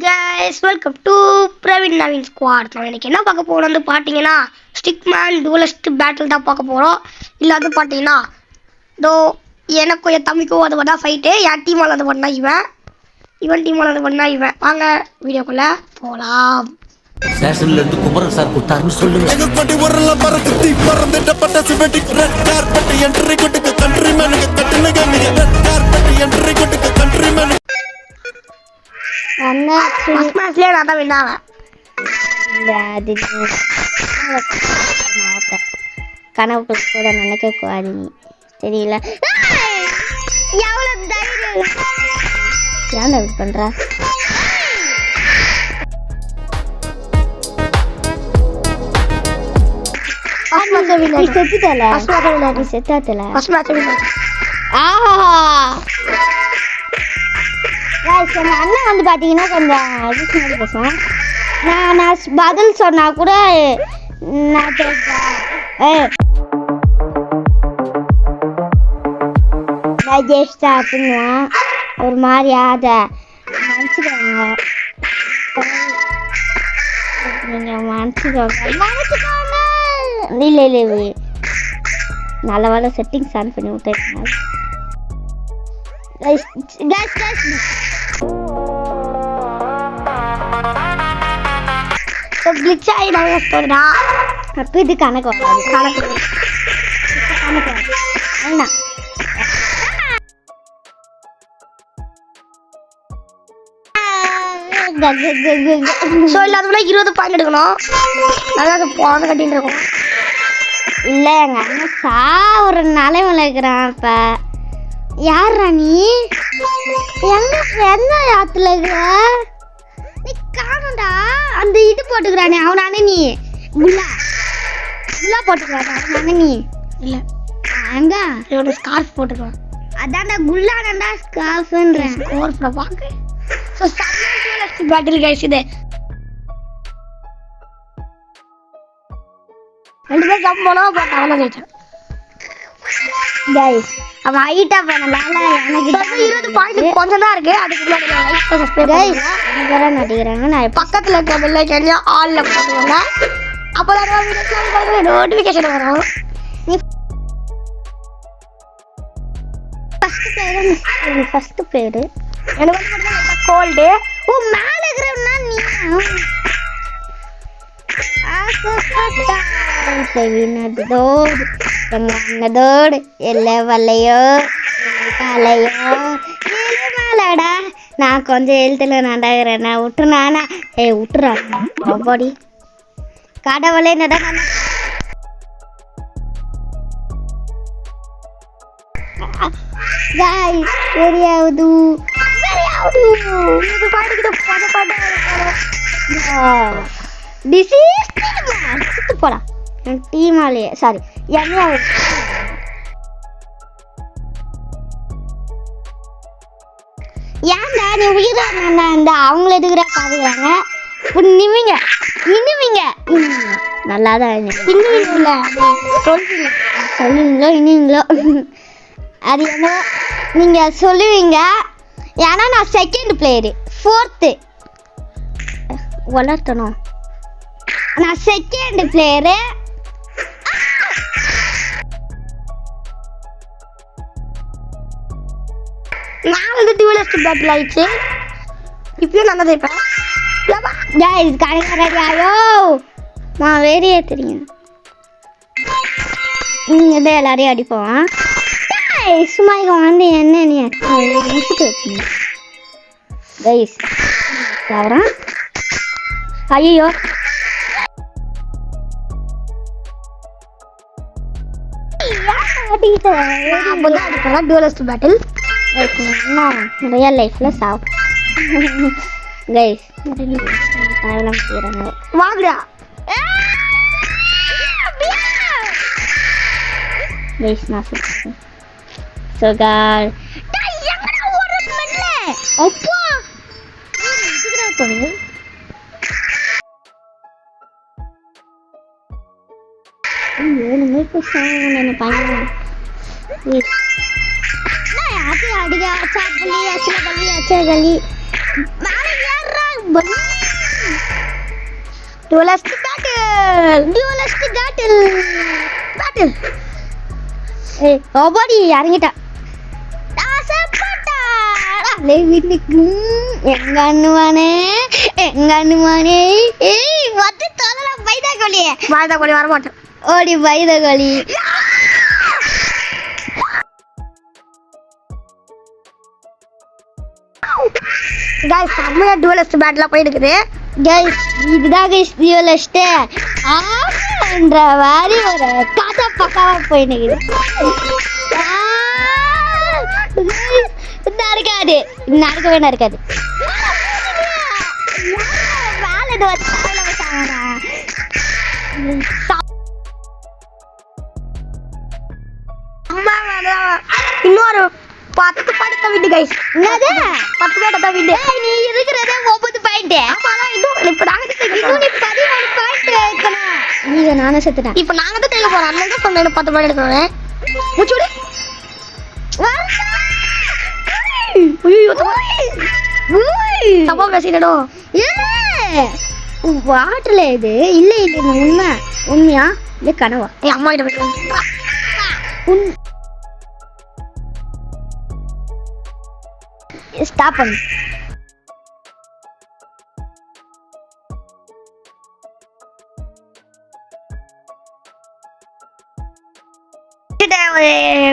guys, welcome to Praveen Naveen Squad. நான் இன்னைக்கு என்ன பார்க்க போறோம் வந்து பாத்தீங்கன்னா ஸ்டிக்மேன் டுவலிஸ்ட் பேட்டில் தான் பார்க்க போறோம். இல்ல அது பாத்தீங்கன்னா எனக்கும் என் தம்பிக்கும் அது பண்ணா ஃபைட். என் டீமால அது பண்ணா இவன் டீமால அது பண்ணா இவன். வாங்க வீடியோக்குள்ள போலாம். ஸ்டேஷன்ல இருந்து குமரன் சார் கூட்டாருன்னு சொல்லுங்க. எங்க பட்டி வரல பறக்குத்தி பறந்துட்ட சிவட்டி ரெட் கார்பெட் என்ட்ரி கொடுக்க கண்ட்ரிமேனுக்கு கட்டுனங்க ரெட் கார்பெட் என்ட்ரி கொடுக்க கண்ட்ரிமேன். அண்ணா ஃபர்ஸ்ட் மேட்ச்லயே நான் தான் வின் ஆவேன். இல்ல அது கனவுக்குள்ள கூட நினைக்க கூடாது நீ தெரியல. எவ்வளவு தைரியம் ஏன் இப்படி பண்ற? அண்ணன் வந்து பாத்தீங்கன்னா கொஞ்சம் பேசுவேன். நான் பதில் சொன்னா கூட நான் பண்ணுவேன். ஒரு மாதிரி அத மன்னிச்சுக்கோங்க, நீங்க மன்னிச்சுக்கோங்க. இல்லை நல்ல வேலை செட்டிங்ஸ் ஆன் பண்ணி விட்டேன். அப்ப இது கணக்கு என்ன இல்லாத 20 பாயிண்ட் எடுக்கணும். நல்லா போன கட்டிட்டு இருக்கும். இல்ல எங்க அண்ணன் ஒரு நிலைமையில இருக்கிறான். இப்ப யாரா நீ? எந்த ஆத்துல இருக்கிற நீ? காணும்டா அந்த இது போட்டுக்கிறானே அவனானே நீ? குல்லா போட்டுக்கிறானே அவனானே நீ? இல்ல அங்க ஸ்கார்ஃப் போட்டுக்கலாம். அதான்டா குல்லாடா ஸ்கார்ஃப்ன்றேன். ஸ்கார்ஃப் பாக்க சோ சம்மன் பேட்டில் गाइस. இது ரெண்டு பேர் ஜம்ப் பண்ணா பட் அவன ஜெயிச்சான் गाइस. அவன் ஹைட்டா பண்ணனால எனக்கு 20 பாயிண்ட் கொஞ்சம் தான் இருக்கு. அதுக்கு முன்னாடி லைக் சப்ஸ்கிரைப் गाइस வேற நடிகறாங்க. நான் பக்கத்துல இருக்க பெல் ஐகானை ஆல்ல போடுங்க. அப்பதான் நான் வீடியோ நோட்டிஃபிகேஷன் வரும். நீ ஃபர்ஸ்ட் பிளேயர் எனக்கு வந்து கோல்ட். ஓ மேல இருக்கறவனா நீ? என்னதோடு எல்லா வல்லையோ காலையோ மேலடா. நான் கொஞ்சம் எழுத்துல நடாகிறேன். நான் விட்டுறானா? விட்டுறா பாடி கடவுளே நட. தெரியாது போடா டீமாலே சாரி ஏன்டா நீ உயிரானா? இந்த அவங்கள எதுக்குறா பாருங்க. நிமிங்க நல்லாதான் சொல்லுவீங்களோ இன்னீங்களோ அது என்ன நீங்க சொல்லுவீங்க. ஏன்னா நான் செகண்ட் பிளேயரு, ஃபோர்த்து வளர்த்தணும். நான் செகண்ட் பிளேயரு. நான் வந்து டுவலிஸ்ட் பேட்டில் ஆயிடுச்சு. இப்பயும் நான் தான் ஜெயிப்பேன். கணக்கரையாயோ நான் வேறையே தெரியும். நீங்க எல்லாரையும் அடிப்போம். சும்மா இங்க வந்து என்ன நீ முடிச்சுட்டு வச்சுங்க கைஸ். அப்புறம் ஐயோ டுவலிஸ்ட் பேட்டில் ரியல் லைஃப்ல சாப் கைஸ் அதெல்லாம் செய்யறாங்க. வாங்கடா கைஸ் நான் சொல்றேன். So God. எங்கடா ஒரு மெல்ல அப்பா இதுக்குடா போடு. ஏன் மேக்கு சாங் என்ன பண்ணு. நான் ஆதி அடியா சாப்பலி அச்சல கலி மாலை ஏறா duelist battle. ஏய் ஓபடி இறங்கிட்டா எங்க அண்ணுவானே ஏய் வந்து தொலைல வாய்தா கோழி வர மாட்டேன். ஓடி வைதகோழி கைஸ் செம்மையா duelist battle போயிட்டு இருக்குது. கைஸ் இதுதான் கைஸ் டியூலிஸ்ட் என்ற மாதிரி ஒரு கதை பக்காவா போயிட்டு நடக்காது நடக்கவே இன்னொரு 10 படுத்த வீடு கைஸ். என்னது 10 படுத்த வீடு. நீ இருக்கிறதே 9 பாயிண்ட் இப்ப நாங்க இன்னும் நீ 13 பாயிண்ட் இருக்கணும். நீங்க நானே செத்துட்டேன். இப்ப நாங்க தான் தேங்க போறோம். அண்ணன் தான் சொன்னேன் 10 பாயிண்ட் எடுக்கணும். முச்சுடி ஐயோ தப்பா பேசிட்டோ. வாட்டர்ல இது இல்ல உண்மையா இல்ல கனவா? என் அம்மா கிட்ட போயிட்டு ஸ்டாப் பண்ணு.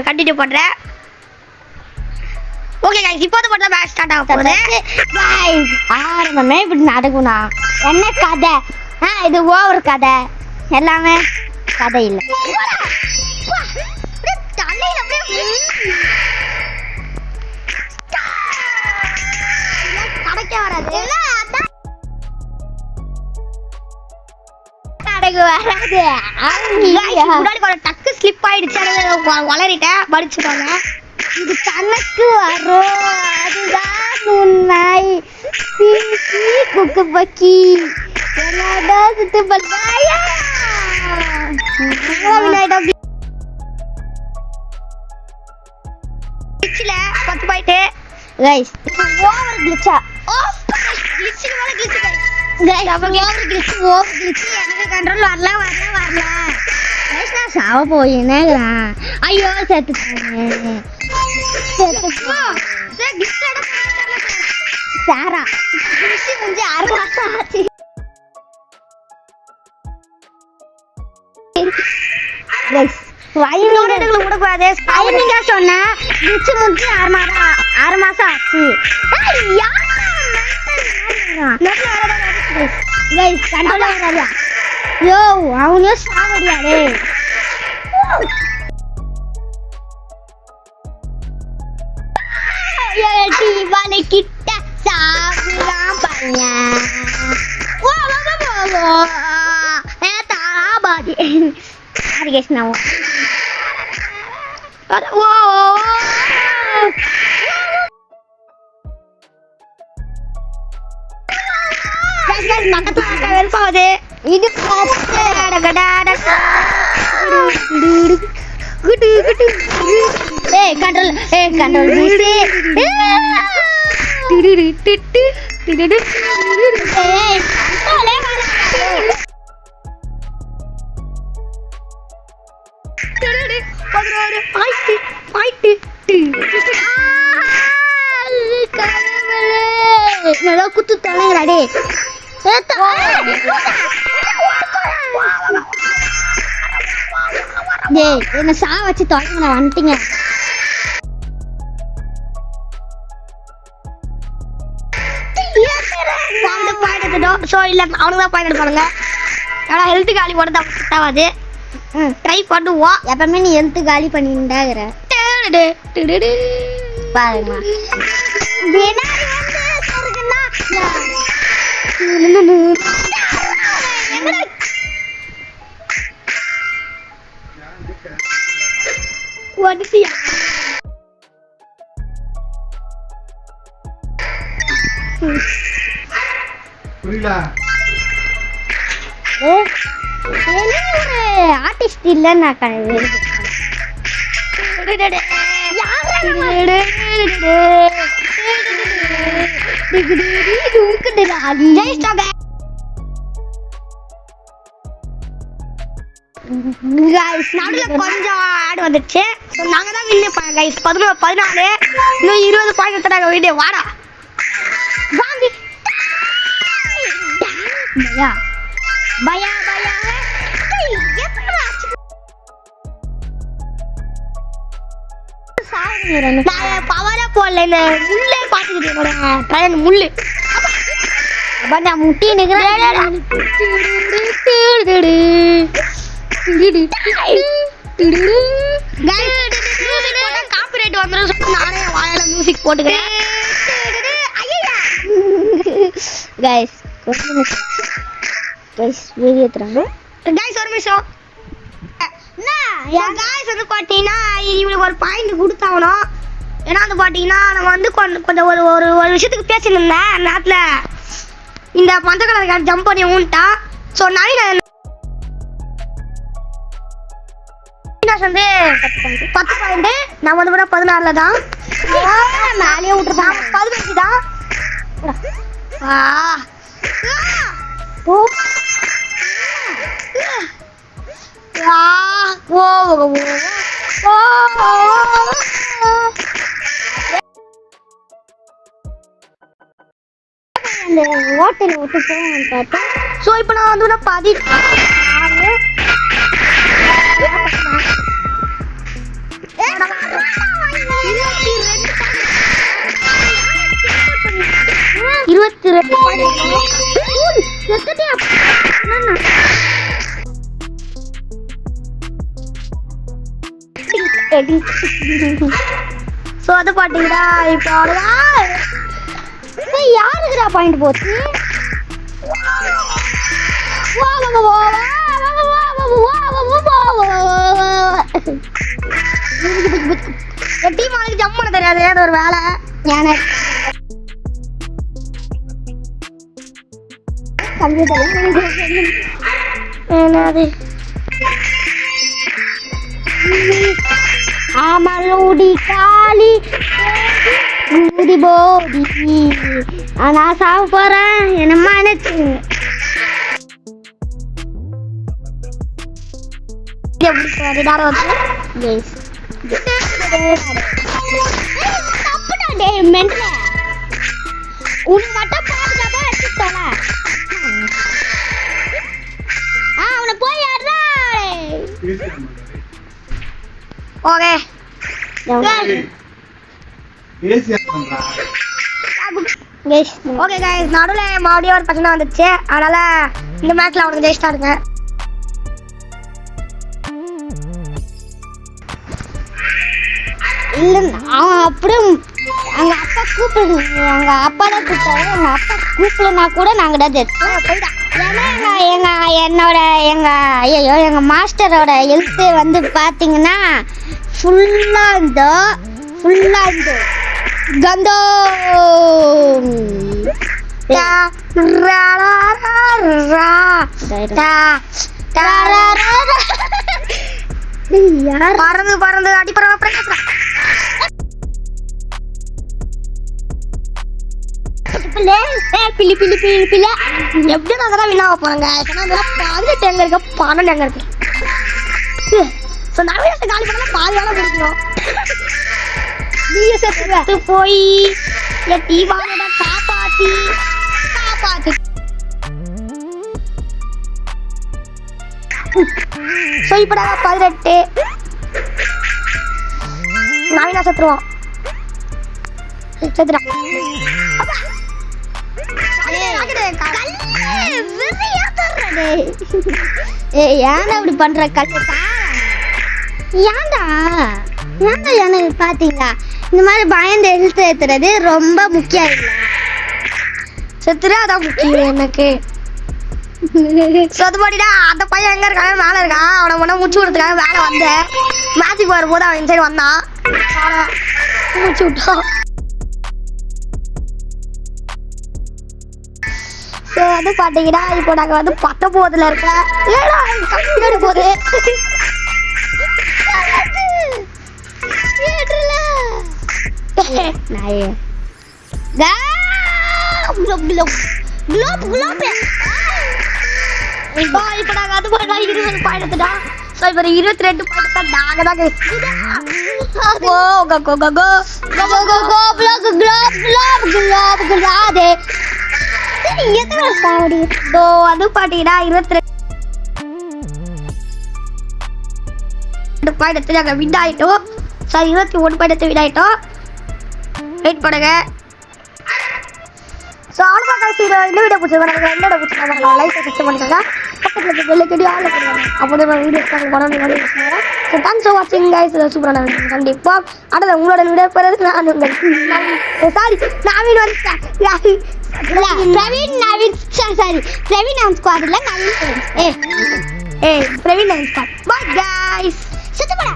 கண்டினியூ பண்றேன். ஓகே गाइस இப்போ வந்து மேட்ச் ஸ்டார்ட் ஆக போகுது. गाइस ஆரம்பமே இப்படி நடக்கும்னா என்ன கதை? இது ஓவர் கதை. எல்லாமே கதை இல்ல. கடைக்கே வராது. முன்னாடி ஒரு டக்கு ஸ்லிப் ஆயிடுச்சு. வளரிட்டேன் படிச்சுட்டாங்க. இது கணக்கு வரும். அதுதான் உண்மை. குக்கு பக்கி என்னடா சுத்து பல்பாயா கிளிச்ல 10 பாயிண்ட் गाइस ஓவர் கிளிச்சா கிளிச் மேல கிளிச் गाइस ஓவர் கிளிச் எனக்கு கண்ட்ரோல் வரல गाइस நான் சாவ போயினேங்கறான். ஐயோ செத்துட்டேன். சாரா கிளிச் வந்து 6 மாசம் ஆச்சு. गाइस வாயிலோட எடுக்கல கூட கூடாது. நீங்க சொன்ன கிளிச் வந்து 6 மாசம் ஆச்சு. गाइस கண்ட்ரோல் வராதா? யோ அவனே சாவடியாடே. ஏடி வாலே கிட்ட சாவலாம் பையன். ஓ தாபாடி அது गाइस நான் ஓ गाइस பக்கத்துல வெல்பாவது. இது கண்ட்ரோல் பிசி குத்து தலைங்கடா டேய் என்ன சா வச்சு தொலைங்க நான் வந்துட்டீங்க. சோ இல்ல அவனுக்கு தான் பாயிண்ட் எடுப்பானுங்க. ஆனா ஹெல்த் காலி போட தப்பாது. ட்ரை பண்ணுவோம். எப்பவுமே நீ ஹெல்த் காலி பண்ணிட்டாங்கற பாருங்க. பினாரி வந்து சொர்க்கனா வடிசியா புரியல. ஆர்டிஸ்ட் இல்ல நான் ஜெயிச்சிட்டாங்க நடுவுல கொஞ்சம் ஆடு வந்துச்சு. ஸோ நாங்க தான் வின் பண்ணோம் கைஸ். 14 இன்னும் 20 பாயிண்ட் எடுத்தாங்க வீடியோ. வாடா வாங்கி பயா பயா பயா நான் பவரா போடல, இந்த முள்ளே பாத்துக்கிட்டு என்னோட ட்ரெயின் முள்ளு முட்டி காப்பிரைட் வந்துடும். நானே வாயால மியூசிக் போட்டுக்கிறேன். Guys video எடுத்துறாங்க. கைஸ் ஒரு நிமிஷம். கைஸ் வந்து பாத்தீங்கன்னா இவனுக்கு ஒரு பாயிண்ட் கொடுத்தாகணும். ஏன்னா வந்து பாத்தீங்கன்னா நம்ம வந்து கொஞ்சம் ஒரு ஒரு ஒரு விஷயத்துக்கு பேசியிருந்தேன். அந்த நேரத்துல இந்த பஞ்ச கலர் ஜம்ப் பண்ணி ஊன்ட்டான். ஸோ நவீன வந்து 10 பாயிண்ட், நம்ம வந்து கூட 16 தான். மேலேயே விட்டுருப்பான். 15 தான். அந்த ஹோட்டல் விட்டு போவேன் பார்த்தேன். ஸோ இப்போ நான் வந்து 16 ஸோ அது பாத்தீங்கன்னா இப்போ யாருக்குடா பாயிண்ட் போச்சு? டீம் ஆளுக்கு ஜம்ப் பண்ண தெரியாது, ஏதோ ஒரு வேலை. என்னது அமலோடி காளி ஊதி போடி நான் சாப்பிட போறேன். என்னம்மா நினைச்சுங்க உனக்கு மட்டும் பாதுகாப்பா வச்சுட்டோல. அவனை போய் யாரா ஓகே ஓகே கைஸ். நடுவில் மறுபடியும் ஒரு பிரச்சனை வந்துச்சு. அதனால இந்த மேட்ச்ல அவனுக்கு ஜெயிச்சிட்டாருங்க. இல்லை அவன் அப்படியே அவங்க அப்பா கூப்பிடுங்க. அவங்க அப்பா தான் கூப்பிட்டாரு. எங்க அப்பா கூப்பிடலனா கூட நாங்க தான் ஜெயிச்சோம். ஏன்னா எங்க மாஸ்டரோட ஹெல்த் வந்து பாத்தீங்கன்னா ஃபுல்லா இந்த கந்தோ பறந்து பறந்து அடிப்பறவ பிரச்சனை. பிள்ளி பிள்ளி பிள்ளி பிள்ள எப்படி நான் அதெல்லாம் வினா வைப்பாங்க. 18 எங்க இருக்கு, 12 எங்க இருக்கு. ஸோ நிறைய காலி பண்ணா பாதியால முடிக்கணும். செத்து போய் டீவானோட காப்பாத்தி ஸோ இப்போ 18 நவீனா செத்துருவான். செத்துறான். ஏன்டா அப்படி பண்ற கல்ல? ஏன்டா எனக்கு பாத்தீங்களா இந்த மாதிரி பயந்து ஹெல்த் ஏத்துறது ரொம்ப முக்கியம். இல்லை செத்துரு, அதான் முக்கியம் எனக்கு. சொதுபாடிடா அந்த பையன் எங்க இருக்கான்? மேல இருக்கான். அவனை முன்ன முடிச்சு கொடுத்துருக்காங்க. வேலை வந்தேன் மேட்சுக்கு வரும்போது அவன் சைடு வந்தான், முடிச்சு விட்டான். ஸோ வந்து பாத்தீங்கன்னா இப்போ நாங்க வந்து 19ல இருக்கேன். ஏடா போகுது. இப்போ நாங்கள் அது போல 20 பாயிண்ட் எடுத்துட்டோம். ஸோ இப்போ 22 பாயிண்ட் தான் நாங்கள் தான் ஸோ அது பார்த்தீங்கன்னா 22 பாயிண்ட் எடுத்து நாங்கள் வின் ஆகிட்டோம். சார் 21 பாயிண்ட் எடுத்து வின் ஆகிட்டோம். வெயிட் பண்ணுங்க. ஸோ அவ்வளோ காசு இந்த வீடியோ பிடிச்சிருக்காங்க. என்னோட பிடிச்சிருக்காங்க லைக் சப்ஸ்கிரைப் பண்ணிக்கோங்க. பக்கத்தில் வெள்ளைக்கடி ஆள் பண்ணுவாங்க. அப்போ தான் வீடியோ பண்ணணும். ஸோ தேங்க்ஸ் ஃபார் வாட்சிங் கைஸ். சூப்பரான வீடியோ கண்டிப்பாக. அடுத்த உங்களோட வீடியோ போகிறது நான் உங்கள் சாரி நவீன் வந்துட்டேன். பிரவீன் ஸ்குவாட் இல்லை Naveen. Praveen squad. Bye guys. சுத்தப்படா.